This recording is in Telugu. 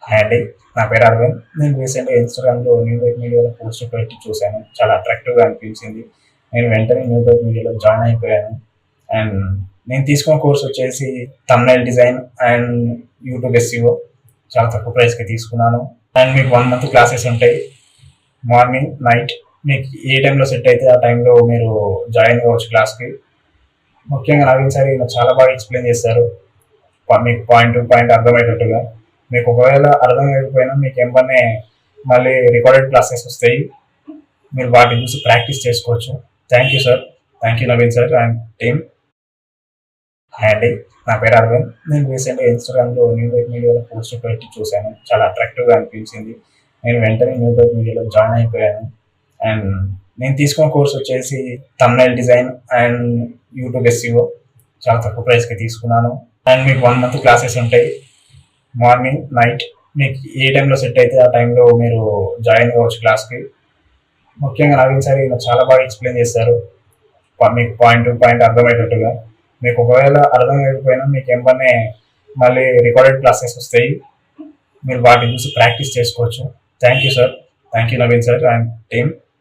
హాయ్ అండి. నా పేరు అరవింద్. నేను రీసెంట్‌గా ఇన్‌స్టాగ్రామ్‌లో న్యూ బైక్ మీడియాలో పోస్ట్ పెట్టి చూసాను. చాలా అట్రాక్టివ్‌గా అనిపించింది. నేను వెంటనే న్యూ బైక్ మీడియాలో జాయిన్ అయిపోయాను. అండ్ నేను తీసుకున్న కోర్స్ వచ్చేసి thumbnail design and YouTube SEO. చాలా తక్కువ ప్రైస్‌కి తీసుకున్నాను. అండ్ మీకు 1 మంత్ క్లాసెస్ ఉంటాయి. మార్నింగ్, నైట్ మీకు ఏ టైంలో సెట్ అయితే ఆ టైంలో మీరు జాయిన్ అవ్వచ్చు క్లాస్‌కి. ముఖ్యంగా నవీన్ సార్ ఈయన చాలా బాగా ఎక్స్‌ప్లెయిన్ చేస్తారు. మీకు పాయింట్ టు పాయింట్ అర్థమయ్యేటట్టుగా. మీకు ఒకవేళ అర్థం కాకపోయినా మీకు ఎంబనే మళ్ళీ రికార్డెడ్ క్లాసెస్ వస్తాయి. మీరు వాటిని చూసి ప్రాక్టీస్ చేసుకోవచ్చు. Thank you sir. Thank you Naveen sir and team. Hi అండి. నా పేరు అరవింద్. నేను రీసెంట్‌గా ఇన్‌స్టాగ్రామ్‌లో న్యూ బైక్ మీడియాలో పోస్ట్ పెట్టి చూసాను. చాలా అట్రాక్టివ్‌గా అనిపించింది. నేను వెంటనే న్యూ బైక్ మీడియాలో జాయిన్ అయిపోయాను. అండ్ నేను తీసుకున్న కోర్స్ వచ్చేసి thumbnail design and YouTube SEO. చాలా తక్కువ ప్రైస్‌కి తీసుకున్నాను. అండ్ మీకు 1 మంత్ క్లాసెస్ ఉంటాయి. మార్నింగ్, నైట్ మీకు ఏ టైంలో సెట్ అయితే ఆ టైంలో మీరు జాయిన్ అవ్వచ్చు క్లాస్‌కి. ముఖ్యంగా నవీన్ సార్ ఈయన చాలా బాగా ఎక్స్‌ప్లెయిన్ చేస్తారు. మీకు పాయింట్ టు పాయింట్ అర్థమయ్యేటట్టుగా. మీకు ఒకవేళ అర్థం కాకపోయినా మీకు ఎంబనే మళ్ళీ రికార్డెడ్ క్లాసెస్ వస్తాయి. మీరు వాటిని చూసి ప్రాక్టీస్ చేసుకోవచ్చు. Thank you sir. Thank you Naveen sir and team.